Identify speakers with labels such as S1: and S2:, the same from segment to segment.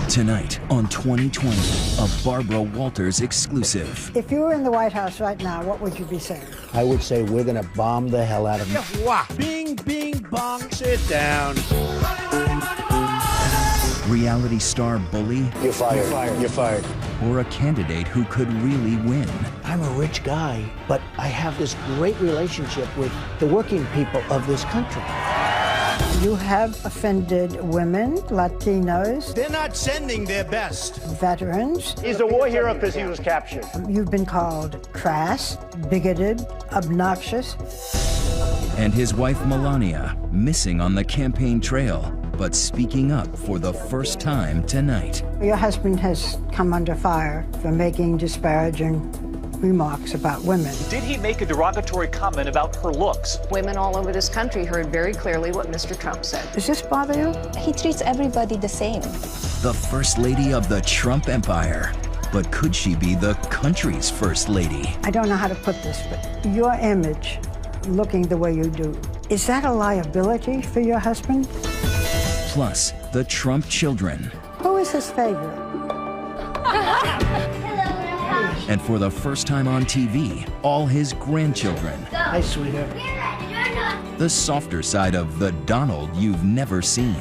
S1: Tonight on 2020, a Barbara Walters exclusive.
S2: If you were in the White House right now, what would you be saying?
S3: I would say we're going to bomb the hell out of them.
S4: Bing, bing, bong. Sit down.
S1: Reality star bully.
S3: You're fired. You're fired.
S1: Or a candidate who could really win.
S3: I'm a rich guy, but I have this great relationship with the working people of this country.
S2: You have offended women, Latinos,
S4: They're not sending their best.
S2: veterans.
S5: He's a war hero because he was captured.
S2: You've been called crass, bigoted, obnoxious.
S1: And his wife Melania, missing on the campaign trail, but speaking up for the first time tonight.
S2: Your husband has come under fire for making disparaging remarks about women.
S6: Did he make a derogatory comment about her looks?
S7: Women all over this country heard very clearly what Mr. Trump said.
S2: Does this bother you?
S8: He treats everybody the same.
S1: The first lady of the Trump empire. But could she be the country's first lady?
S2: I don't know how to put this, but your image, looking the way you do, is that a liability for your husband?
S1: Plus, the Trump children.
S2: Who is his favorite?
S1: And for the first time on TV, all his grandchildren.
S3: Hi, sweetheart.
S1: The softer side of the Donald you've never seen.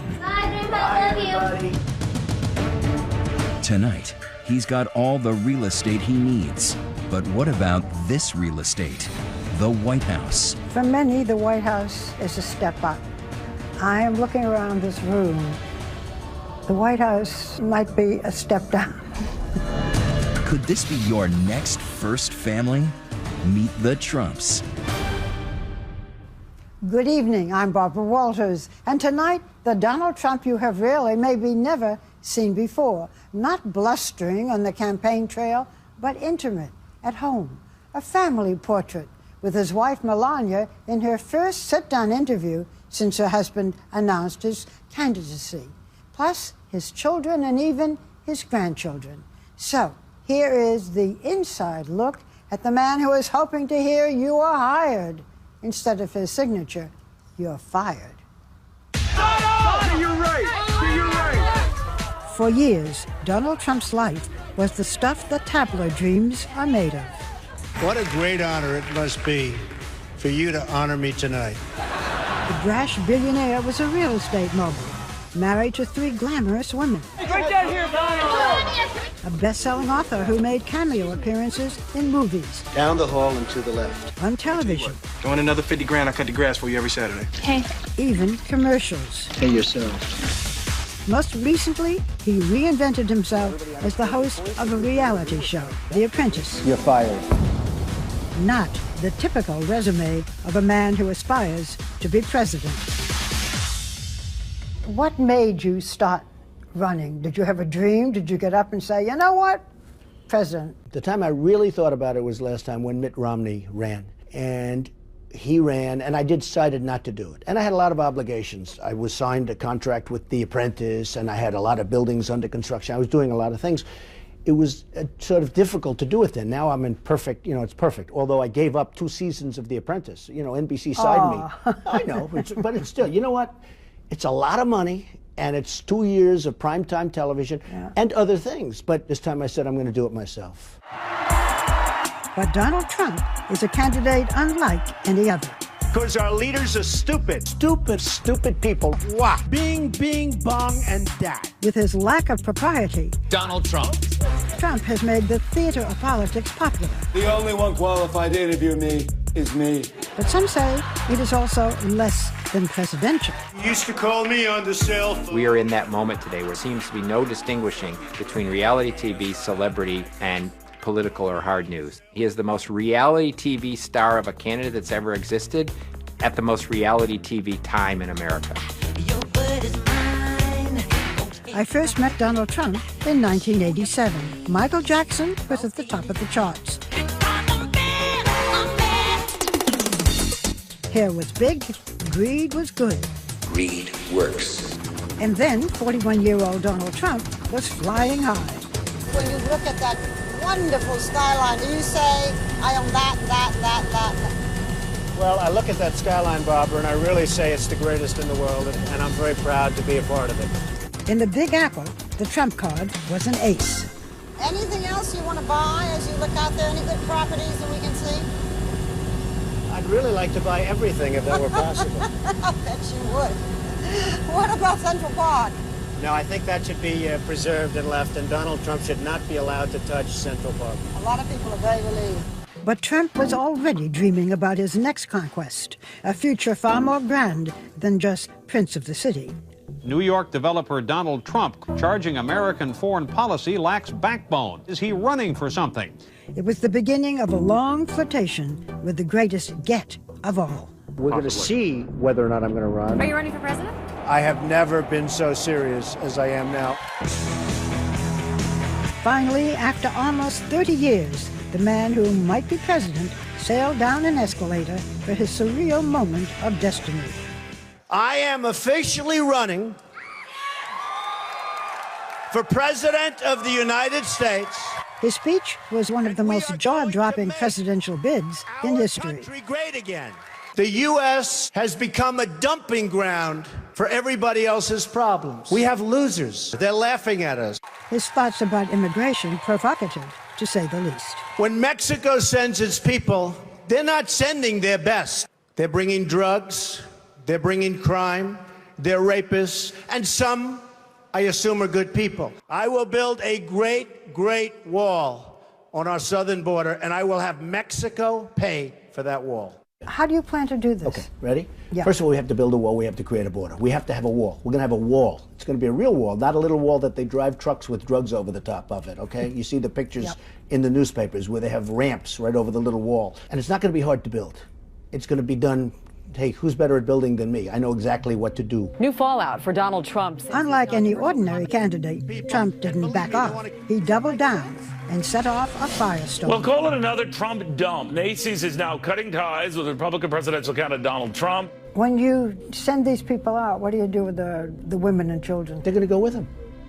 S1: Tonight, he's got all the real estate he needs. But what about this real estate? The White House.
S2: For many, the White House is a step up. I am looking around this room. The White House might be a step down.
S1: Could this be your next first family? Meet the Trumps.
S2: Good evening, I'm Barbara Walters, and tonight, the Donald Trump you have really, maybe never seen before. Not blustering on the campaign trail, but intimate, at home. A family portrait with his wife Melania in her first sit-down interview since her husband announced his candidacy. Plus, his children and even his grandchildren. So, here is the inside look at the man who is hoping to hear "you are hired" instead of his signature, "you're fired."
S4: You're right. You're right.
S2: For years, Donald Trump's life was the stuff that tabloid dreams are made of.
S4: What a great honor it must be for you to honor me tonight.
S2: The brash billionaire was a real estate mogul, married to 3 glamorous women.
S6: Right down here,
S2: A best-selling author who made cameo appearances in movies,
S5: Down the hall and to the left.
S2: on television,
S9: You want another 50 grand? I cut the grass for you every Saturday.
S8: Hey,
S2: even commercials.
S5: Pay yourself.
S2: Most recently, he reinvented himself as the host of a reality show, The Apprentice.
S3: You're fired.
S2: Not the typical resume of a man who aspires to be president. What made you start running? Did you have a dream? Did you get up and say, you know what, president?
S3: The time I really thought about it was last time when Mitt Romney ran. And he ran, and I decided not to do it. And I had a lot of obligations. I was signed a contract with The Apprentice, and I had a lot of buildings under construction. I was doing a lot of things. It was sort of difficult to do it then. Now I'm in perfect, it's perfect. Although I gave up 2 seasons of The Apprentice. NBC signed me. I know, but it's still, you know what? It's a lot of money, and it's 2 years of primetime television and other things. But this time I said I'm going to do it myself.
S2: But Donald Trump is a candidate unlike any other.
S4: Because our leaders are stupid.
S3: Stupid people.
S4: Wah. Bing, bing, bong, and that.
S2: With his lack of propriety,
S9: Donald Trump.
S2: Trump has made the theater of politics popular.
S9: The only one qualified to interview me is me.
S2: But some say it is also less than presidential.
S4: You used to call me on the cell phone.
S10: We are in that moment today where there seems to be no distinguishing between reality TV, celebrity, and political or hard news. He is the most reality TV star of a candidate that's ever existed at the most reality TV time in America.
S2: I first met Donald Trump in 1987. Michael Jackson was at the top of the charts. Hair was big, greed was good.
S11: Greed works.
S2: And then 41-year-old Donald Trump was flying high. When you look at that wonderful skyline, do you say, I own that?
S5: Well, I look at that skyline, Barbara, and I really say it's the greatest in the world, and I'm very proud to be a part of it.
S2: In the Big Apple, The trump card was an ace.
S8: Anything else you want to buy as you look out there? Any good properties that we can see?
S5: I'd really like to buy everything if that were possible.
S8: I bet you would. What about Central Park?
S5: No, I think that should be preserved and left, and Donald Trump should not be allowed to touch Central Park.
S8: A lot of people are very relieved.
S2: But Trump was already dreaming about his next conquest, a future far more grand than just Prince of the City.
S12: New York developer Donald Trump charging American foreign policy lacks backbone. Is he running for something?
S2: It was the beginning of a long flirtation with the greatest get of all.
S5: We're going to see whether or not I'm going to run.
S7: Are you running for president?
S5: I have never been so serious as I am now.
S2: Finally, after almost 30 years, the man who might be president sailed down an escalator for his surreal moment of destiny.
S3: I am officially running for President of the United States.
S2: His speech was one of the most jaw-dropping presidential bids in history.
S3: Country great again. The U.S. has become a dumping ground for everybody else's problems. We have losers. They're laughing at us.
S2: His thoughts about immigration provocative, to say the least.
S3: When Mexico sends its people, they're not sending their best. They're bringing drugs, they're bringing crime, they're rapists, and some, I assume, are good people. I will build a great, great wall on our southern border, and I will have Mexico pay for that wall.
S2: How do you plan to do this?
S3: Okay, ready?
S2: Yeah.
S3: First of all, we have to build a wall. We have to create a border. We have to have a wall. We're going to have a wall. It's going to be a real wall, not a little wall that they drive trucks with drugs over the top of it, okay? You see the pictures in the newspapers where they have ramps right over the little wall. And it's not going to be hard to build. It's going to be done, hey, who's better at building than me? I know exactly what to do.
S7: New fallout for Donald Trump.
S2: Unlike any ordinary candidate, Trump didn't back off. He doubled down and set off a firestorm.
S13: Well, call it another Trump dump. Macy's is now cutting ties with Republican presidential candidate Donald Trump.
S2: When you send these people out, what do you do with the women and children?
S3: They're going to go with them.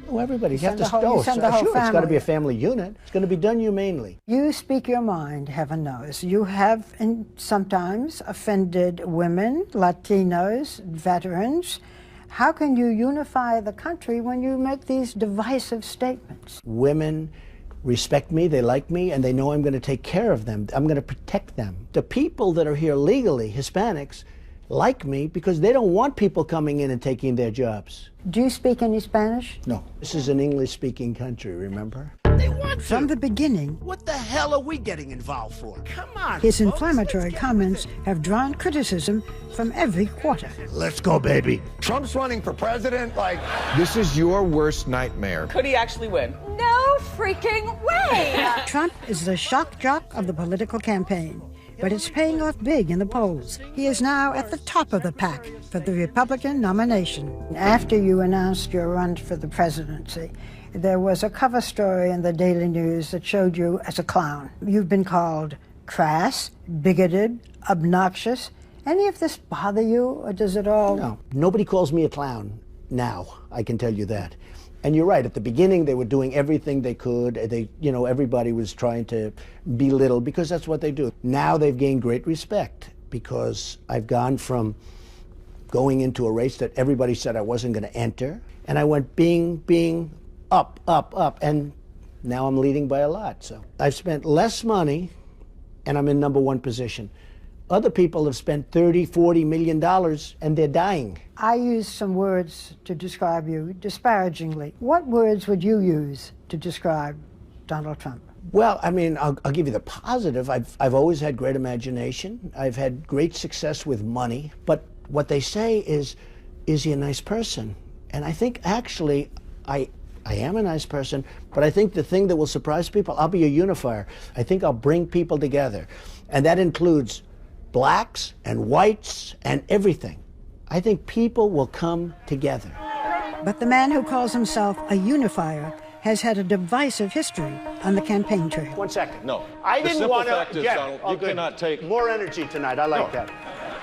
S3: Oh, everybody. You have to
S2: send the whole
S3: sure,
S2: family.
S3: it's got to be a family unit. It's going to be done humanely.
S2: You speak your mind, heaven knows. You have sometimes offended women, Latinos, veterans. How can you unify the country when you make these divisive statements?
S3: Women respect me, they like me, and they know I'm going to take care of them. I'm going to protect them. The people that are here legally, Hispanics, like me because they don't want people coming in and taking their jobs.
S2: Do you speak any Spanish?
S3: No. This is an English-speaking country, remember?
S2: They want From the beginning,
S3: what the hell are we getting involved for? Come on,
S2: his
S3: folks,
S2: inflammatory comments have drawn criticism from every quarter.
S3: Let's go, baby.
S14: Trump's running for president, like, this is your worst nightmare.
S15: Could he actually win?
S7: No freaking way!
S2: Trump is the shock jock of the political campaign, but it's paying off big in the polls. He is now at the top of the pack for the Republican nomination. After you announced your run for the presidency, there was a cover story in the Daily News that showed you as a clown. You've been called crass, bigoted, obnoxious. Any of this bother you, or does it all?
S3: No, nobody calls me a clown now, I can tell you that. And you're right, at the beginning they were doing everything they could. Everybody was trying to belittle because that's what they do. Now they've gained great respect because I've gone from going into a race that everybody said I wasn't going to enter, and I went bing, up, and now I'm leading by a lot. So I've spent less money and I'm in #1 position. Other people have spent $30, $40 million and they're dying.
S2: I used some words to describe you disparagingly. What words would you use to describe Donald Trump?
S3: Well, I mean, I'll give you the positive. I've always had great imagination. I've had great success with money. But what they say is he a nice person? And I think actually I am a nice person, but I think the thing that will surprise people, I'll be a unifier. I think I'll bring people together. And that includes blacks and whites and everything. I think people will come together.
S2: But the man who calls himself a unifier has had a divisive history on the campaign trail.
S5: 1 second.
S16: No.
S5: I didn't want
S16: to. Donald, you cannot take
S5: more energy tonight. I like that.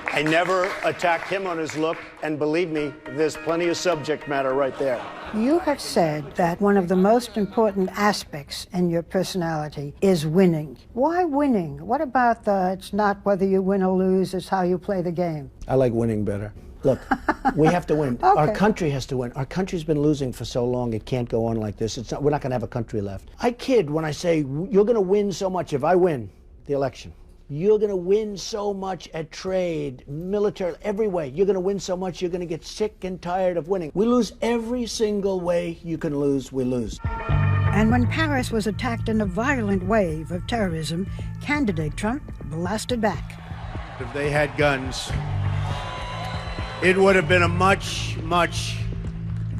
S5: I never attacked him on his look, and believe me, there's plenty of subject matter right there.
S2: You have said that one of the most important aspects in your personality is winning. Why winning? What about it's not whether you win or lose, it's how you play the game?
S3: I like winning better. Look, we have to win.
S2: Okay.
S3: Our country has to win. Our country's been losing for so long, it can't go on like this. We're not going to have a country left. I kid when I say you're going to win so much if I win the election. You're going to win so much at trade, military, every way. You're going to win so much, you're going to get sick and tired of winning. We lose every single way you can lose, we lose.
S2: And when Paris was attacked in a violent wave of terrorism, candidate Trump blasted back.
S4: If they had guns, it would have been a much, much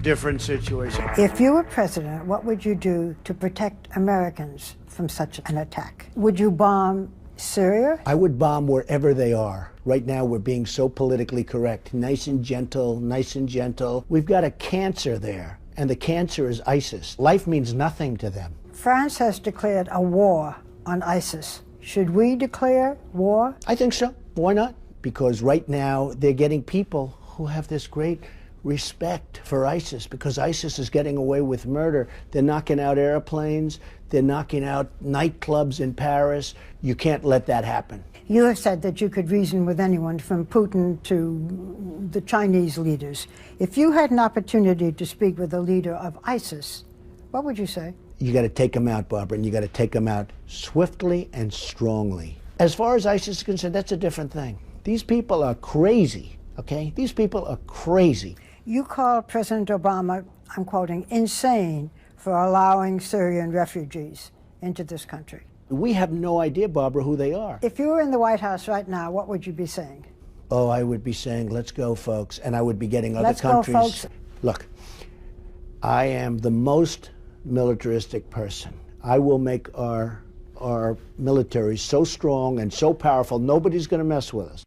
S4: different situation.
S2: If you were president, what would you do to protect Americans from such an attack? Would you bomb Syria?
S3: I would bomb wherever they are. Right now, we're being so politically correct. Nice and gentle, nice and gentle. We've got a cancer there, and the cancer is ISIS. Life means nothing to them.
S2: France has declared a war on ISIS. Should we declare war?
S3: I think so. Why not? Because right now, they're getting people who have this great respect for ISIS, because ISIS is getting away with murder. They're knocking out airplanes. They're knocking out nightclubs in Paris. You can't let that happen.
S2: You have said that you could reason with anyone from Putin to the Chinese leaders. If you had an opportunity to speak with a leader of ISIS, what would you say?
S3: You got to take them out, Barbara, and you got to take them out swiftly and strongly. As far as ISIS is concerned, that's a different thing. These people are crazy, okay? These people are crazy.
S2: You called President Obama, I'm quoting, insane for allowing Syrian refugees into this country.
S3: We have no idea, Barbara, who they are.
S2: If you were in the White House right now, what would you be saying?
S3: Oh, I would be saying, let's go, folks. And I would be getting other
S2: let's
S3: countries.
S2: Go, folks.
S3: Look, I am the most militaristic person. I will make our military so strong and so powerful, nobody's going to mess with us.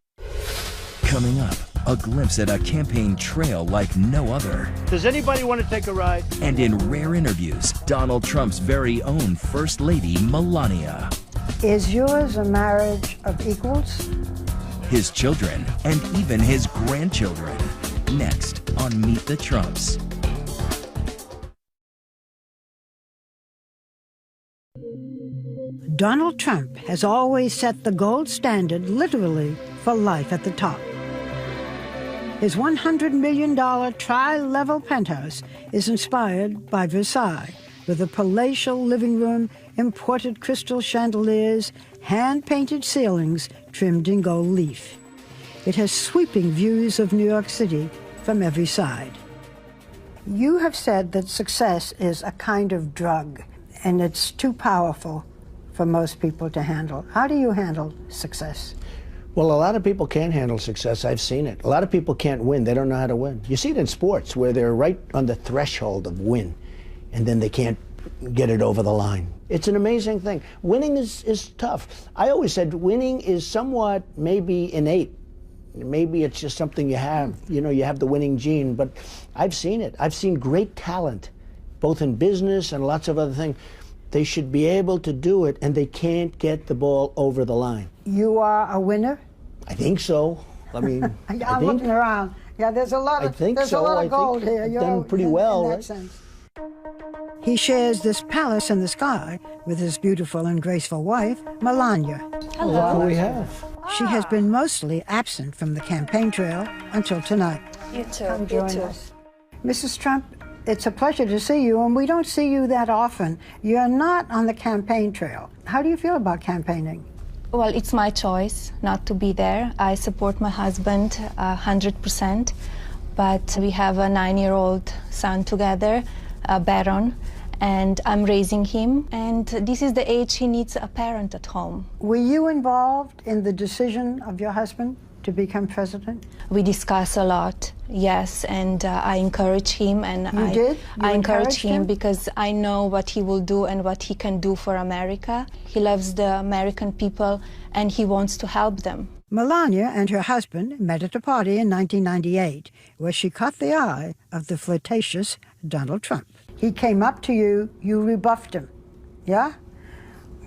S1: Coming up, a glimpse at a campaign trail like no other.
S5: Does anybody want to take a ride?
S1: And in rare interviews, Donald Trump's very own First Lady, Melania.
S2: Is yours a marriage of equals?
S1: His children, and even his grandchildren. Next on Meet the Trumps.
S2: Donald Trump has always set the gold standard, literally, for life at the top. His $100 million tri-level penthouse is inspired by Versailles, with a palatial living room, imported crystal chandeliers, hand-painted ceilings trimmed in gold leaf. It has sweeping views of New York City from every side. You have said that success is a kind of drug, and it's too powerful for most people to handle. How do you handle success?
S3: Well, a lot of people can't handle success. I've seen it. A lot of people can't win. They don't know how to win. You see it in sports where they're right on the threshold of win, and then they can't get it over the line. It's an amazing thing. Winning is tough. I always said winning is somewhat maybe innate. Maybe it's just something you have. You know, you have the winning gene, but I've seen it. I've seen great talent, both in business and lots of other things. They should be able to do it, and they can't get the ball over the line.
S2: You are a winner?
S3: I think so. I mean,
S2: I'm looking around. Yeah, there's a lot of gold here.
S3: You've done pretty well,
S2: in
S3: right?
S2: That sense. He shares this palace in the sky with his beautiful and graceful wife, Melania.
S3: Hello. Look who we have.
S2: She has been mostly absent from the campaign trail until tonight.
S7: You too.
S2: Come join us. Mrs. Trump, it's a pleasure to see you, and we don't see you that often. You're not on the campaign trail. How do you feel about campaigning?
S15: Well, it's my choice not to be there. I support my husband 100%, but we have a 9-year-old son together, Baron, and I'm raising him, and this is the age he needs a parent at home.
S2: Were you involved in the decision of your husband to become president?
S15: We discuss a lot, yes, and I encourage him, and I encourage him because I know what he will do and what he can do for America. He loves the American people, and he wants to help them.
S2: Melania and her husband met at a party in 1998, where she caught the eye of the flirtatious Donald Trump. He came up to you, you rebuffed him, yeah?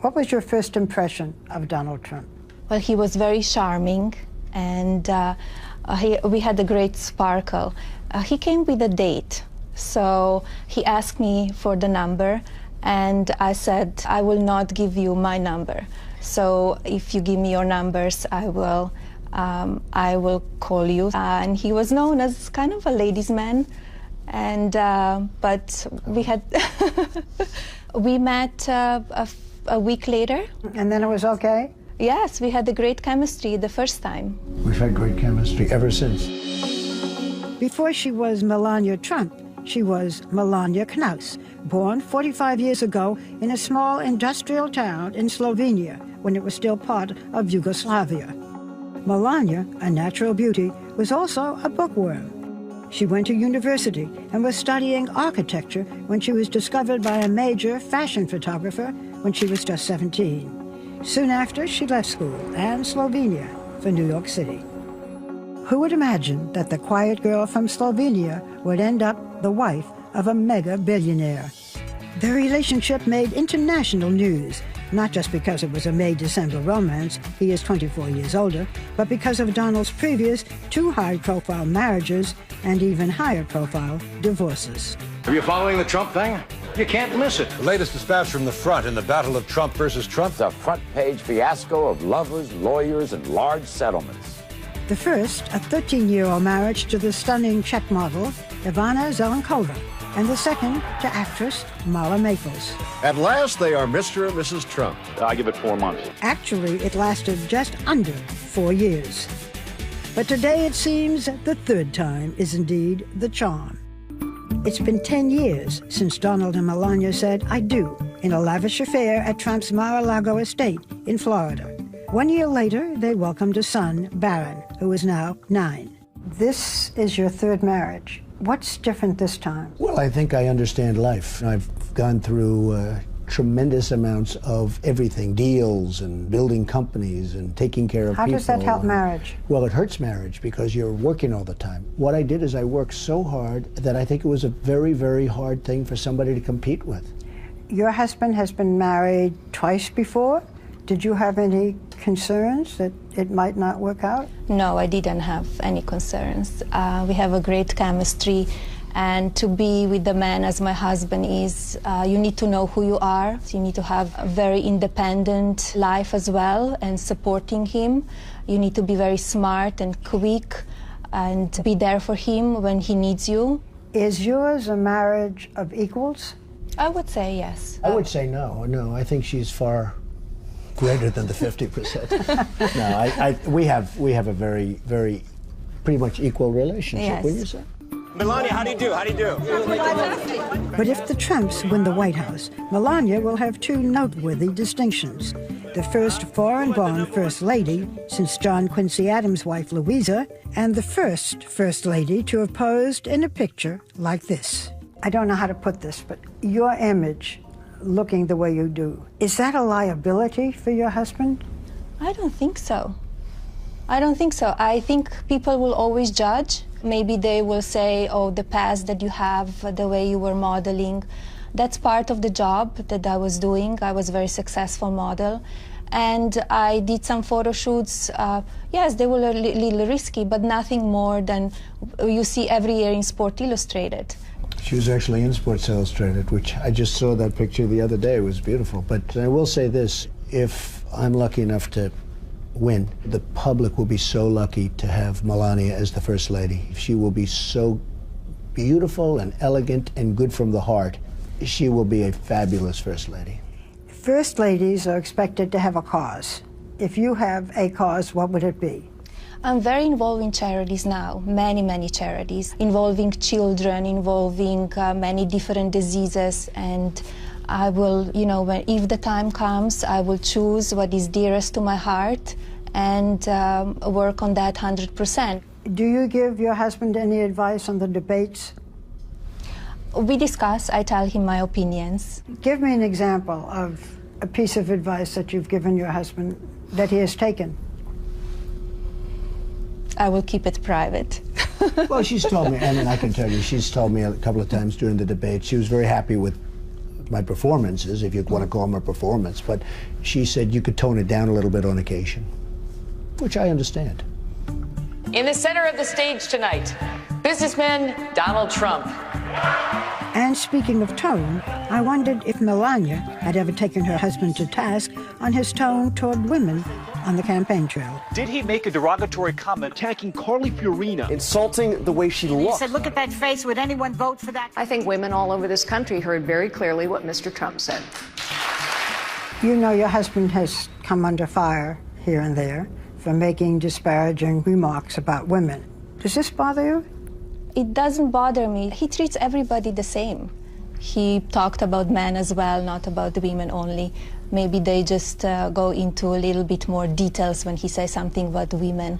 S2: What was your first impression of Donald Trump?
S15: Well, he was very charming, and we had a great sparkle. He came with a date, so he asked me for the number, and I said, I will not give you my number. So if you give me your numbers, I will I will call you. And he was known as kind of a ladies' man. And but we had we met a week later.
S2: And then it was okay?
S15: Yes, we had a great chemistry the first time.
S3: We've had great chemistry ever since.
S2: Before she was Melania Trump, she was Melania Knaus, born 45 years ago in a small industrial town in Slovenia when it was still part of Yugoslavia. Melania, a natural beauty, was also a bookworm. She went to university and was studying architecture when she was discovered by a major fashion photographer when she was just 17. Soon after, she left school and Slovenia for New York City. Who would imagine that the quiet girl from Slovenia would end up the wife of a mega billionaire? Their relationship made international news, not just because it was a May-December romance, he is 24 years older, but because of Donald's previous 2 high-profile marriages and even higher-profile divorces.
S17: Are you following the Trump thing? You can't miss it.
S18: The latest dispatch from the front in the battle of Trump versus Trump.
S11: The front-page fiasco of lovers, lawyers, and large settlements.
S2: The first, a 13-year-old marriage to the stunning Czech model, Ivana Zelenkova, and the second to actress Mala Maples.
S18: At last, they are Mr. and Mrs. Trump.
S17: I give it 4 months.
S2: Actually, it lasted just under 4 years. But today it seems the third time is indeed the charm. It's been 10 years since Donald and Melania said "I do" in a lavish affair at Trump's Mar-a-Lago estate in Florida. 1 year later, they welcomed a son, Barron, who is now 9. This is your third marriage. What's different this time?
S3: Well, I think I understand life. I've gone through tremendous amounts of everything, deals and building companies and taking care of people.
S2: How does that help marriage?
S3: Well, it hurts marriage because you're working all the time. What I did is I worked so hard that I think it was a very, very hard thing for somebody to compete with.
S2: Your husband has been married twice before. Did you have any concerns that it might not work out?
S15: No, I didn't have any concerns. We have a great chemistry, and to be with the man as my husband is, you need to know who you are. You need to have a very independent life as well, and supporting him. You need to be very smart and quick and be there for him when he needs you.
S2: Is yours a marriage of equals?
S15: I would say yes.
S3: I would say no. No, I think she's far greater than the 50%. No, we have a very, very, pretty much equal relationship,
S15: yes.
S3: Wouldn't you say?
S17: Melania, how do you do? How do you do?
S2: But if the Trumps win the White House, Melania will have 2 noteworthy distinctions. The first foreign-born First Lady since John Quincy Adams' wife Louisa, and the first First Lady to have posed in a picture like this. I don't know how to put this, but your image, looking the way you do, is that a liability for your husband?
S15: I don't think so. I don't think so. I think people will always judge. Maybe they will say, oh, the past that you have, the way you were modeling, that's part of the job that I was doing. I was a very successful model. And I did some photo shoots. Yes, they were a little risky, but nothing more than you see every year in Sport Illustrated.
S3: She was actually in Sports Illustrated, which I just saw that picture the other day. It was beautiful. But I will say this, if I'm lucky enough to win, the public will be so lucky to have Melania as the First Lady. She will be so beautiful and elegant and good from the heart. She will be a fabulous First Lady.
S2: First Ladies are expected to have a cause. If you have a cause, what would it be?
S15: I'm very involved in charities now, many, many charities, involving children, involving many different diseases, and I will, you know, if the time comes, I will choose what is dearest to my heart and work on that 100%.
S2: Do you give your husband any advice on the debates?
S15: We discuss, I tell him my opinions.
S2: Give me an example of a piece of advice that you've given your husband that he has taken.
S15: I will keep it private.
S3: Well, she's told me, and I can tell you, she's told me a couple of times during the debate, she was very happy with my performances, if you want to call them a performance, but she said you could tone it down a little bit on occasion, which I understand.
S19: In the center of the stage tonight, businessman Donald Trump.
S2: And speaking of tone, I wondered if Melania had ever taken her husband to task on his tone toward women on the campaign trail.
S6: Did he make a derogatory comment attacking Carly Fiorina?
S20: Insulting the way she looked.
S8: He said, look at that face. Would anyone vote for that?
S7: I think women all over this country heard very clearly what Mr. Trump said.
S2: You know your husband has come under fire here and there for making disparaging remarks about women. Does this bother you?
S15: It doesn't bother me. He treats everybody the same. He talked about men as well, not about the women only. Maybe they just go into a little bit more details when he says something about the women.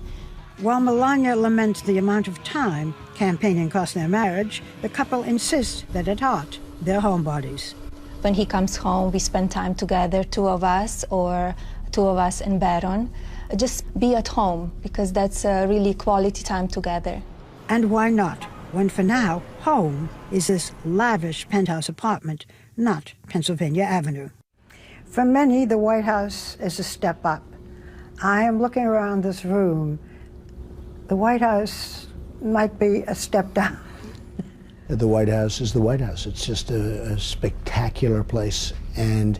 S2: While Melania laments the amount of time campaigning cost their marriage, the couple insists that at heart, they're homebodies.
S15: When he comes home, we spend time together, two of us and Baron. Just be at home, because that's really quality time together.
S2: And why not, when for now, home is this lavish penthouse apartment, not Pennsylvania Avenue. For many, the White House is a step up. I am looking around this room. The White House might be a step down.
S3: The White House is the White House. It's just a spectacular place. And,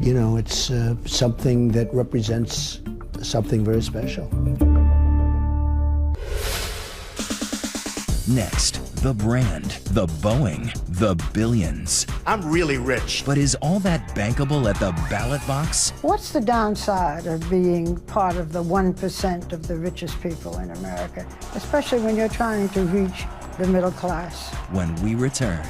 S3: you know, it's something that represents something very special.
S1: Next, the brand, the Boeing, the billions.
S4: I'm really rich.
S1: But is all that bankable at the ballot box?
S2: What's the downside of being part of the 1% of the richest people in America, especially when you're trying to reach the middle class?
S1: When we return.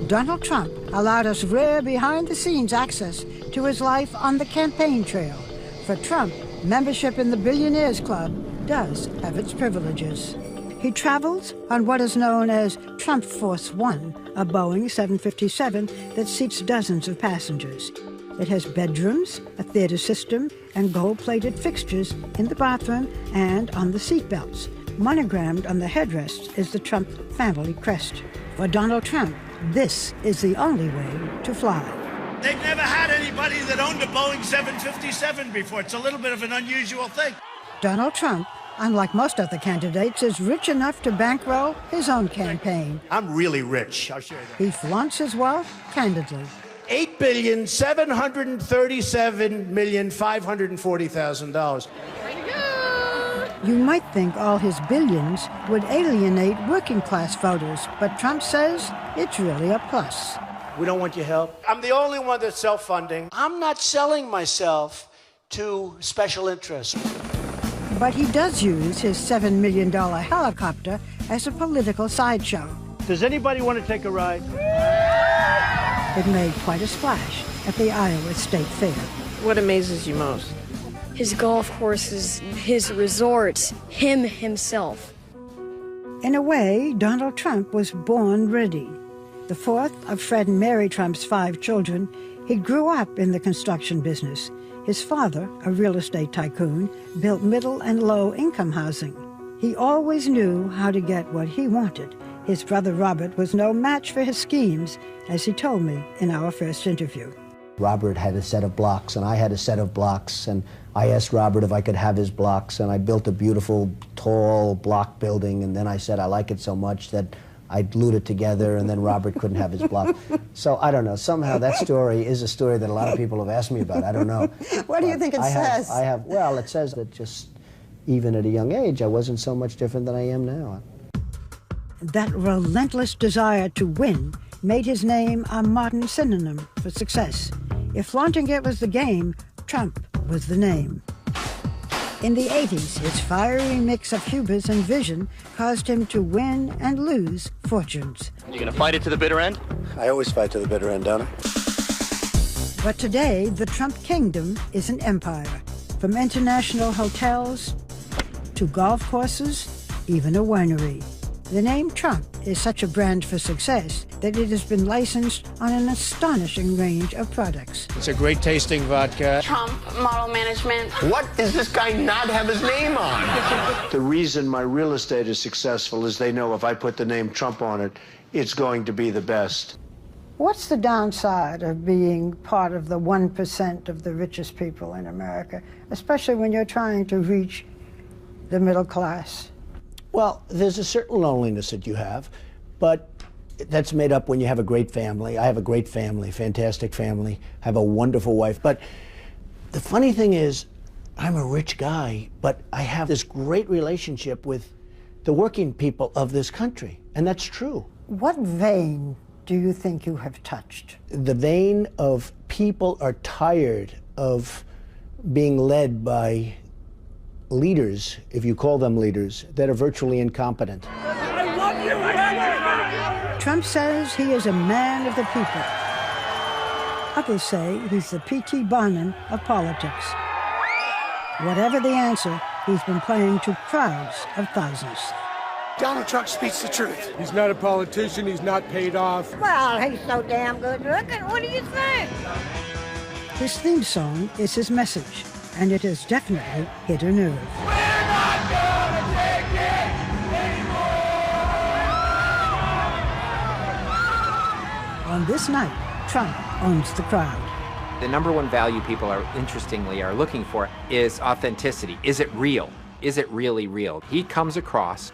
S2: Donald Trump allowed us rare behind-the-scenes access to his life on the campaign trail. For Trump, membership in the Billionaires Club does have its privileges. He travels on what is known as Trump Force One, a Boeing 757 that seats dozens of passengers. It has bedrooms, a theater system, and gold-plated fixtures in the bathroom and on the seatbelts. Monogrammed on the headrest is the Trump family crest. For Donald Trump, this is the only way to fly.
S4: They've never had anybody that owned a Boeing 757 before. It's a little bit of an unusual thing.
S2: Donald Trump, unlike most other candidates, is rich enough to bankroll his own campaign.
S4: I'm really rich, I'll show you that.
S2: He flaunts his wealth candidly.
S4: $8,737,540,000.
S2: You might think all his billions would alienate working-class voters, but Trump says it's really a plus.
S4: We don't want your help. I'm the only one that's self-funding. I'm not selling myself to special interests.
S2: But he does use his $7 million helicopter as a political sideshow.
S4: Does anybody want to take a ride?
S2: It made quite a splash at the Iowa State Fair.
S21: What amazes you most? His golf courses, his resorts, him himself.
S2: In a way, Donald Trump was born ready. The fourth of Fred and Mary Trump's 5 children, he grew up in the construction business. His father, a real estate tycoon, built middle and low-income housing. He always knew how to get what he wanted. His brother Robert was no match for his schemes, as he told me in our first interview.
S3: Robert had a set of blocks, and I had a set of blocks, and I asked Robert if I could have his blocks, and I built a beautiful, tall block building, and then I said I like it so much that I glued it together, and then Robert couldn't have his block. So I don't know. Somehow that story is a story that a lot of people have asked me about. I don't know.
S2: What do you think it says?
S3: Well, it says that just even at a young age, I wasn't so much different than I am now.
S2: That relentless desire to win made his name a modern synonym for success. If flaunting it was the game, Trump was the name. In the 80s, his fiery mix of hubris and vision caused him to win and lose fortunes.
S17: You gonna fight it to the bitter end?
S5: I always fight to the bitter end, don't I?
S2: But today, the Trump kingdom is an empire. From international hotels to golf courses, even a winery. The name Trump is such a brand for success that it has been licensed on an astonishing range of products.
S4: It's a great tasting vodka.
S22: Trump Model Management.
S14: What does this guy not have his name on?
S5: The reason my real estate is successful is they know if I put the name Trump on it, it's going to be the best.
S2: What's the downside of being part of the 1% of the richest people in America, especially when you're trying to reach the middle class?
S3: Well, there's a certain loneliness that you have, but that's made up when you have a great family. I have a great family, fantastic family. I have a wonderful wife. But the funny thing is, I'm a rich guy, but I have this great relationship with the working people of this country, and that's true.
S2: What vein do you think you have touched?
S3: The vein of people are tired of being led by leaders, if you call them leaders, that are virtually incompetent.
S2: I love you! Trump says he is a man of the people. Others say he's the P.T. Barnum of politics. Whatever the answer, he's been playing to crowds of thousands.
S14: Donald Trump speaks the truth. He's not a politician. He's not paid off.
S8: Well, he's so damn good looking. What do you think?
S2: His theme song is his message, and it has definitely hit a nerve.
S14: We're not gonna take it anymore.
S2: On this night, Trump owns the crowd.
S10: The number one value people are, interestingly, are looking for is authenticity. Is it real? Is it really real? He comes across,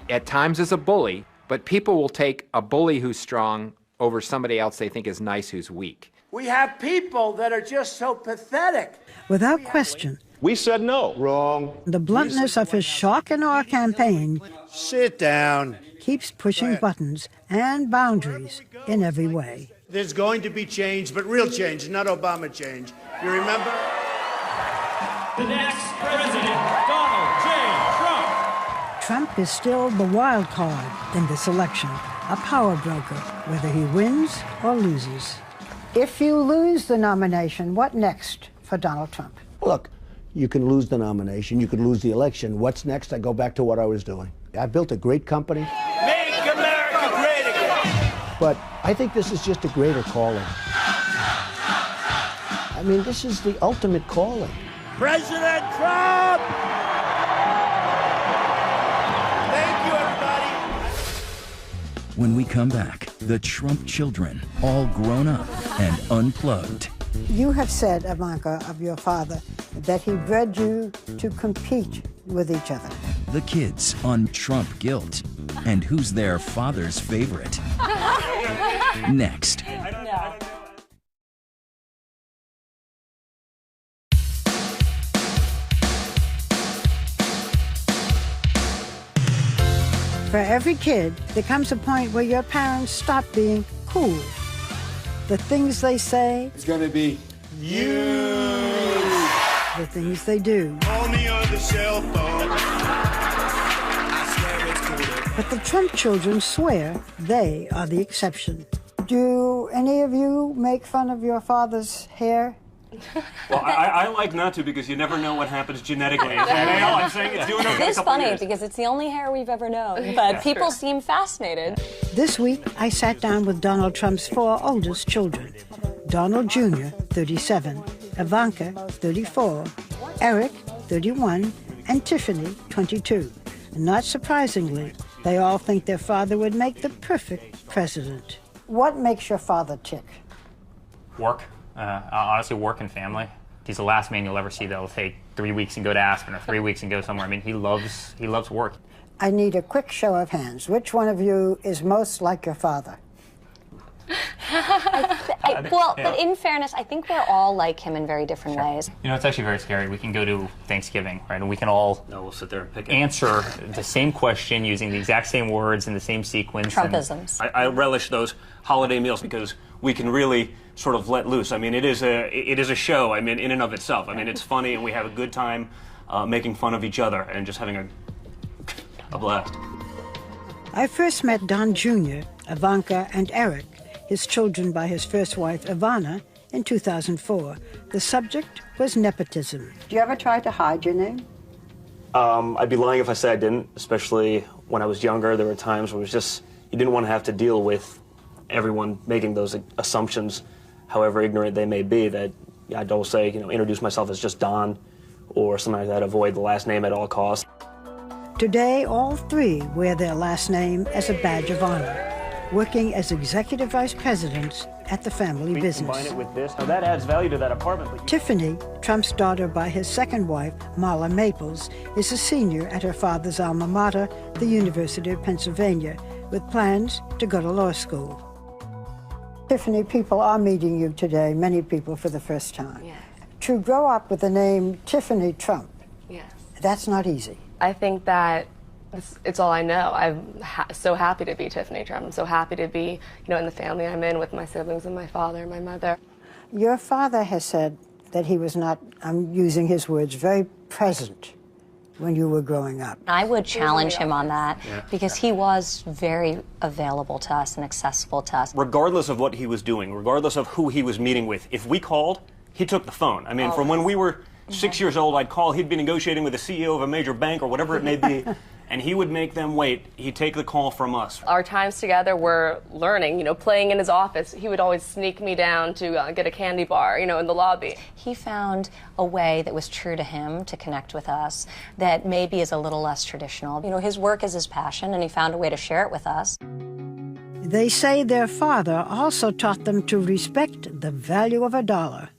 S10: at times as a bully, but people will take a bully who's strong over somebody else they think is nice who's weak.
S9: We have people that are just so pathetic.
S2: Without question,
S18: we said no.
S4: Wrong.
S2: The bluntness of his shock and awe campaign
S4: Sit down.
S2: keeps pushing buttons and boundaries in every way.
S4: There's going to be change, but real change, not Obama change. You remember?
S20: The next president, Donald J. Trump.
S2: Trump is still the wild card in this election, a power broker, whether he wins or loses. If you lose the nomination, what next for Donald Trump?
S3: Look, you can lose the nomination, you can lose the election. What's next? I go back to what I was doing. I built a great company.
S9: Make America great again.
S3: But I think this is just a greater calling. I mean, this is the ultimate calling.
S9: President Trump! Thank you, everybody.
S1: When we come back, the Trump children, all grown up and unplugged.
S2: You have said, Ivanka, of your father, that he bred you to compete with each other.
S1: The kids on Trump guilt and who's their father's favorite. Next.
S2: For every kid, there comes a point where your parents stop being cool. The things they say.
S14: It's going to be you.
S2: The things they do.
S14: Only on the cell phone. I swear it's cool.
S2: But the Trump children swear they are the exception. Do any of you make fun of your father's hair?
S23: Well, I like not to because you never know what happens genetically. I'm saying it's doing okay.
S24: It is funny because it's the only hair we've ever known, but people seem fascinated.
S2: This week, I sat down with Donald Trump's 4 oldest children. Donald Jr., 37, Ivanka, 34, Eric, 31, and Tiffany, 22. Not surprisingly, they all think their father would make the perfect president. What makes your father tick?
S25: Work. Honestly, work and family. He's the last man you'll ever see that'll take 3 weeks and go to Aspen or 3 weeks and go somewhere. I mean, he loves work.
S2: I need a quick show of hands. Which one of you is most like your father?
S24: But in fairness, I think we're all like him in very different ways.
S25: You know, it's actually very scary. We can go to Thanksgiving, right, and we can all
S23: we'll sit there and pick
S25: answer the same question using the exact same words in the same sequence.
S24: Trumpisms.
S23: I relish those holiday meals because we can really sort of let loose. I mean, it is a show. I mean, in and of itself. I mean, it's funny and we have a good time making fun of each other and just having a blast.
S2: I first met Don Jr., Ivanka, and Eric, his children by his first wife, Ivana, in 2004. The subject was nepotism. Do you ever try to hide your name?
S23: I'd be lying if I said I didn't, especially when I was younger. There were times where it was just, you didn't want to have to deal with everyone making those assumptions, however ignorant they may be, that I'd always say, introduce myself as just Don or something like that, avoid the last name at all costs.
S2: Today, all 3 wear their last name as a badge of honor, working as executive vice presidents at the family business.
S23: Combine it with this. Now that adds value to that apartment.
S2: Tiffany, Trump's daughter by his second wife, Marla Maples, is a senior at her father's alma mater, the University of Pennsylvania, with plans to go to law school. Tiffany, people are meeting you today, many people for the first time.
S11: Yes.
S2: To grow up with the name Tiffany Trump,
S11: Yes.
S2: that's not easy.
S11: I think that it's all I know. I'm so happy to be Tiffany Trump. I'm so happy to be, in the family I'm in with my siblings and my father and my mother.
S2: Your father has said that he was not, I'm using his words, very present when you were growing up.
S24: I would challenge him on that because he was very available to us and accessible to us.
S23: Regardless of what he was doing, regardless of who he was meeting with, if we called, he took the phone. I mean, from when we were 6 years old, I'd call, he'd be negotiating with the CEO of a major bank or whatever it may be, and he would make them wait. He'd take the call from us.
S11: Our times together were learning, playing in his office. He would always sneak me down to get a candy bar, in the lobby.
S24: He found a way that was true to him to connect with us that maybe is a little less traditional. His work is his passion, and he found a way to share it with us.
S2: They say their father also taught them to respect the value of a dollar.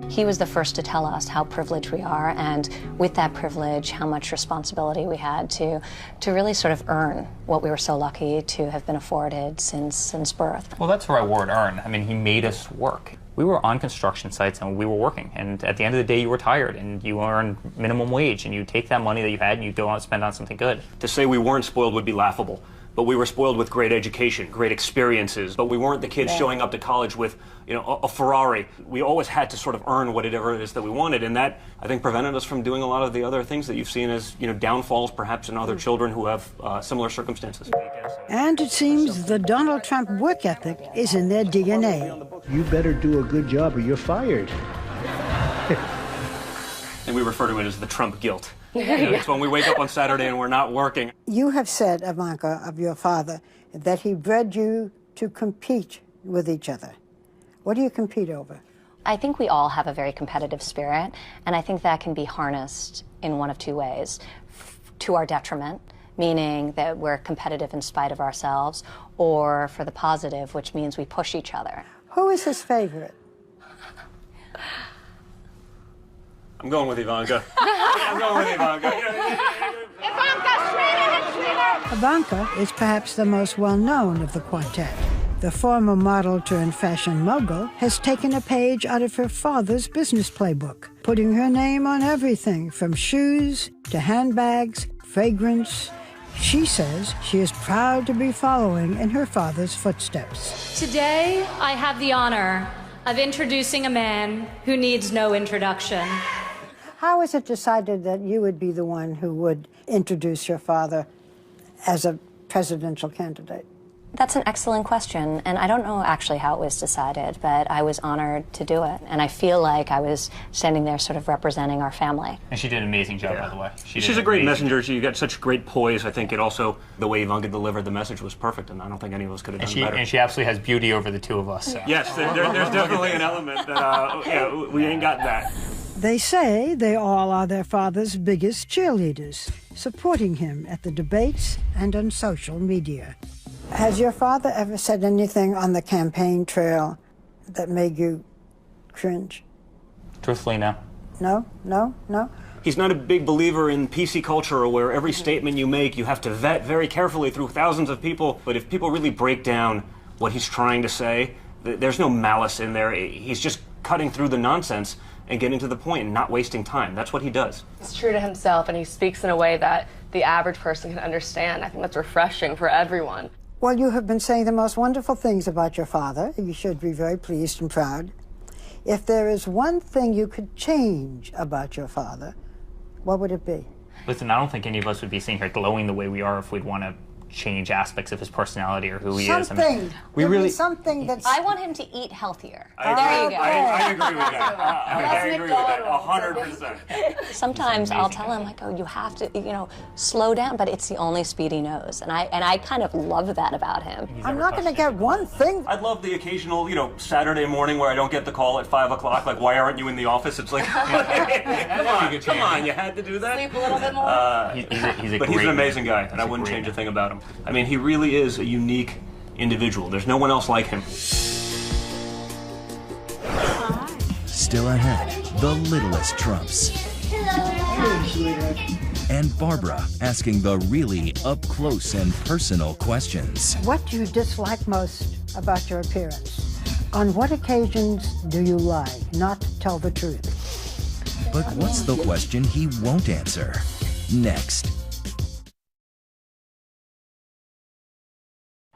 S24: He was the first to tell us how privileged we are, and with that privilege, how much responsibility we had to really sort of earn what we were so lucky to have been afforded since birth.
S25: Well, that's the right word, earn. I mean, he made us work. We were on construction sites and we were working, and at the end of the day you were tired and you earned minimum wage, and you take that money that you had and you go out and spend on something good.
S23: To say we weren't spoiled would be laughable. But we were spoiled with great education, great experiences. But we weren't the kids showing up to college with, a Ferrari. We always had to sort of earn whatever it is that we wanted, and that, I think, prevented us from doing a lot of the other things that you've seen as, downfalls perhaps in other children who have similar circumstances.
S2: And it seems the Donald Trump work ethic is in their DNA.
S3: You better do a good job or you're fired.
S23: And we refer to it as the Trump guilt. It's when we wake up on Saturday and we're not working.
S2: You have said, Ivanka, of your father, that he bred you to compete with each other. What do you compete over?
S24: I think we all have a very competitive spirit, and I think that can be harnessed in one of two ways. To our detriment, meaning that we're competitive in spite of ourselves, or for the positive, which means we push each other.
S2: Who is his favorite?
S23: I'm going with Ivanka. I'm going with Ivanka.
S2: Ivanka is perhaps the most well-known of the quartet. The former model-turned-fashion mogul has taken a page out of her father's business playbook, putting her name on everything from shoes to handbags, fragrance. She says she is proud to be following in her father's footsteps.
S12: Today, I have the honor of introducing a man who needs no introduction.
S2: How was it decided that you would be the one who would introduce your father as a presidential candidate?
S24: That's an excellent question, and I don't know actually how it was decided, but I was honored to do it, and I feel like I was standing there sort of representing our family.
S25: And she did an amazing job, by the way.
S23: She's a great messenger. She got such great poise. I think it also, the way Ivanka delivered the message was perfect, and I don't think any of us could have done better.
S25: And she absolutely has beauty over the two of us. So.
S23: Yes, there's definitely an element that, we ain't got that.
S2: They say they all are their father's biggest cheerleaders, supporting him at the debates and on social media. Has your father ever said anything on the campaign trail that made you cringe?
S25: Truthfully, no.
S2: No?
S23: He's not a big believer in PC culture where every statement you make you have to vet very carefully through thousands of people. But if people really break down what he's trying to say, there's no malice in there. He's just cutting through the nonsense and getting to the point and not wasting time. That's what he does.
S11: He's true to himself, and he speaks in a way that the average person can understand. I think that's refreshing for everyone.
S2: Well, you have been saying the most wonderful things about your father. You should be very pleased and proud. If there is one thing you could change about your father, what would it be?
S25: Listen, I don't think any of us would be sitting here glowing the way we are if we'd want to change aspects of his personality or who he is. I mean,
S2: something that's...
S24: I want him to eat healthier.
S23: There you go. I agree with that. I agree with that 100%.
S24: Sometimes I'll tell him, like, oh, you have to, slow down, but it's the only speed he knows. And I kind of love that about him.
S2: I'm not going to get one thing.
S23: I'd love the occasional, Saturday morning where I don't get the call at 5 o'clock, like, why aren't you in the office? It's like, come on, you had to do that?
S11: Sleep a little bit more?
S23: But he's an amazing guy, and I wouldn't change a thing about him. I mean, he really is a unique individual. There's no one else like him.
S1: Still ahead, the littlest Trumps.
S2: Hello.
S1: and Barbara asking the really up-close and personal questions.
S2: What do you dislike most about your appearance? On what occasions do you lie, not tell the truth?
S1: But what's the question he won't answer? Next.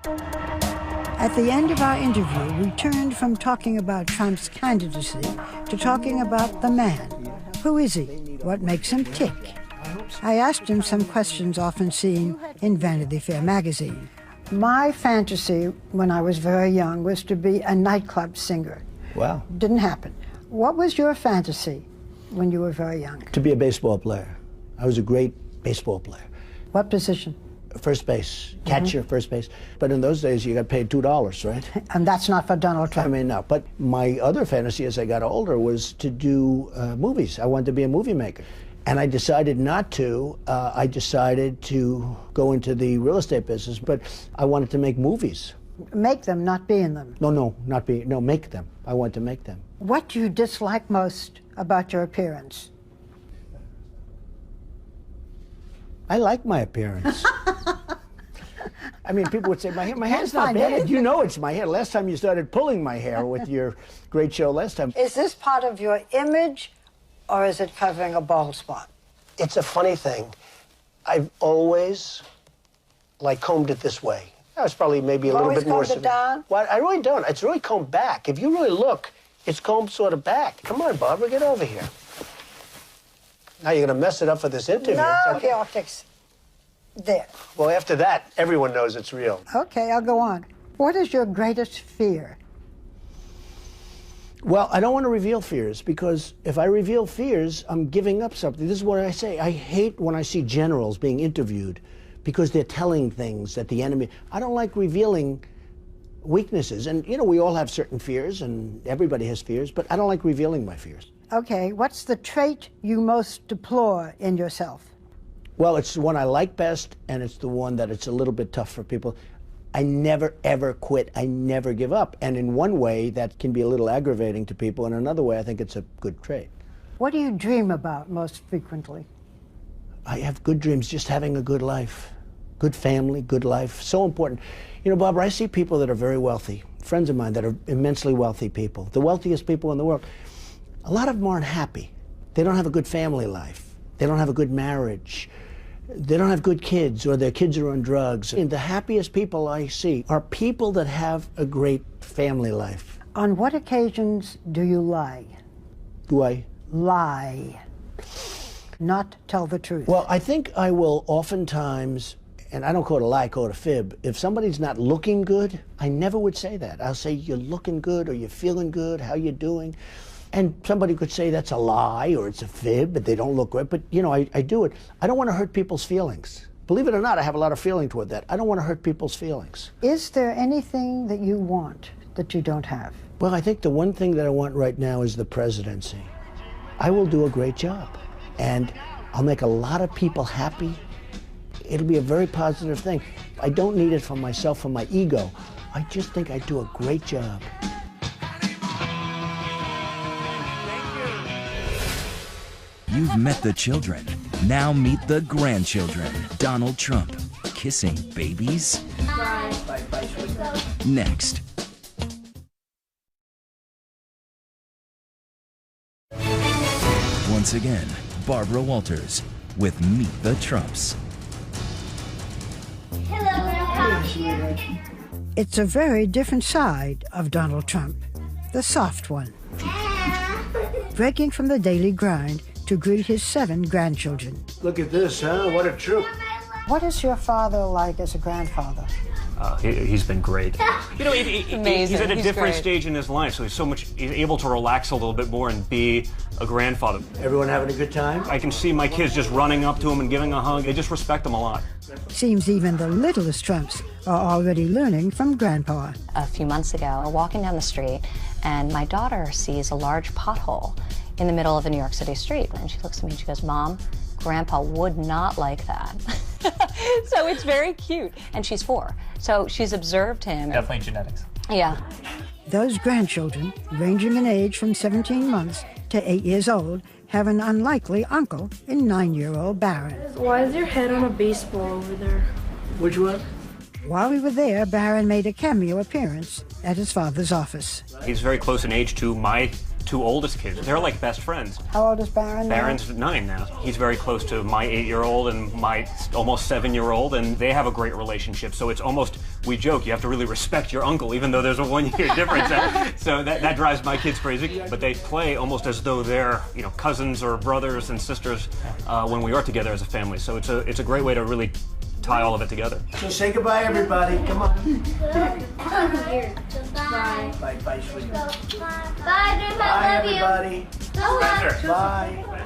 S2: At the end of our interview, we turned from talking about Trump's candidacy to talking about the man. Who is he? What makes him tick? I asked him some questions often seen in Vanity Fair magazine. My fantasy when I was very young was to be a nightclub singer.
S3: Wow.
S2: Didn't happen. What was your fantasy when you were very young?
S3: To be a baseball player. I was a great baseball player.
S2: What position?
S3: First base, catcher, first base. But in those days, you got paid $2, right?
S2: And that's not for Donald Trump.
S3: I mean, no. But my other fantasy as I got older was to do movies. I wanted to be a movie maker. And I decided not to. I decided to go into the real estate business, but I wanted to make movies.
S2: Make them, not be in them.
S3: No, make them. I want to make them.
S2: What do you dislike most about your appearance?
S3: I like my appearance. I mean, people would say, my hair's not bad. You know it's my hair. Last time you started pulling my hair with your great show last time.
S2: Is this part of your image, or is it covering a bald spot?
S3: It's a funny thing. I've always, combed it this way. I was probably maybe a little bit more...
S2: Always combed it down?
S3: Well, I really don't. It's really combed back. If you really look, it's combed sort of back. Come on, Barbara, get over here. Now you're going to mess it up for this interview.
S2: No,
S3: okay.
S2: I'll fix there.
S3: Well, after that, everyone knows it's real.
S2: Okay, I'll go on. What is your greatest fear?
S3: Well, I don't want to reveal fears, because if I reveal fears, I'm giving up something. This is what I say. I hate when I see generals being interviewed because they're telling things that the enemy... I don't like revealing weaknesses. And, you know, we all have certain fears, and everybody has fears, but I don't like revealing my fears.
S2: Okay, what's the trait you most deplore in yourself?
S3: Well, it's the one I like best, and it's the one that it's a little bit tough for people. I never, ever quit. I never give up. And in one way, that can be a little aggravating to people. In another way, I think it's a good trait.
S2: What do you dream about most frequently?
S3: I have good dreams, just having a good life. Good family, good life. So important. You know, Barbara, I see people that are very wealthy, friends of mine that are immensely wealthy people, the wealthiest people in the world. A lot of them aren't happy. They don't have a good family life. They don't have a good marriage. They don't have good kids, or their kids are on drugs. And the happiest people I see are people that have a great family life.
S2: On what occasions do you lie?
S3: Do I?
S2: Lie. Not tell the truth.
S3: Well, I think I will oftentimes, and I don't call it a lie, I call it a fib. If somebody's not looking good, I never would say that. I'll say, you're looking good, or you're feeling good, how you doing? And somebody could say that's a lie or it's a fib, but they don't look good. But, you know, I do it. I don't want to hurt people's feelings. Believe it or not, I have a lot of feeling toward that. I don't want to hurt people's feelings.
S2: Is there anything that you want that you don't have?
S3: Well, I think the one thing that I want right now is the presidency. I will do a great job, and I'll make a lot of people happy. It'll be a very positive thing. I don't need it for myself, for my ego. I just think I do a great job.
S1: You've met the children. Now meet the grandchildren. Donald Trump kissing babies? Next. Once again, Barbara Walters with Meet the Trumps.
S2: It's a very different side of Donald Trump, the soft one. Breaking from the daily grind to greet his 7 grandchildren.
S4: Look at this, huh? What a troop.
S2: What is your father like as a grandfather?
S6: He's been great. You know, he's at a different
S11: great.
S6: stage in his life, so he's able to relax a little bit more and be a grandfather.
S3: Everyone having a good time?
S6: I can see my kids just running up to him and giving a hug. They just respect him a lot.
S2: Seems even the littlest Trumps are already learning from Grandpa.
S24: A few months ago, we're walking down the street, and my daughter sees a large pothole in the middle of a New York City street. And she looks at me and she goes, "Mom, Grandpa would not like that." So it's very cute. And she's 4. So she's observed him.
S25: Definitely genetics.
S24: Yeah.
S2: Those grandchildren, ranging in age from 17 months to 8 years old, have an unlikely uncle in 9-year-old Barron.
S21: Why is your head on a baseball over there?
S3: Which one?
S2: While we were there, Barron made a cameo appearance at his father's office.
S6: He's very close in age to my two oldest kids. They're like best friends.
S2: How old is Barron now?
S6: Barron's 9 now. He's very close to my 8-year-old and my almost 7-year-old, and they have a great relationship. So it's almost, we joke, you have to really respect your uncle, even though there's a 1-year difference. So that drives my kids crazy. But they play almost as though they're, you know, cousins or brothers and sisters when we are together as a family. So it's a great way to really tie all of it together.
S3: So say goodbye, everybody. Come on.
S21: Bye.
S3: Bye, bye, sweetie.
S21: Bye,
S3: Bye, everybody. Bye.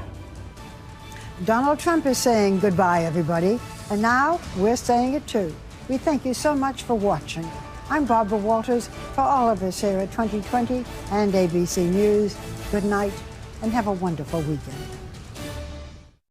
S2: Donald Trump is saying goodbye, everybody. And now we're saying it too. We thank you so much for watching. I'm Barbara Walters. For all of us here at 2020 and ABC News, good night and have a wonderful weekend.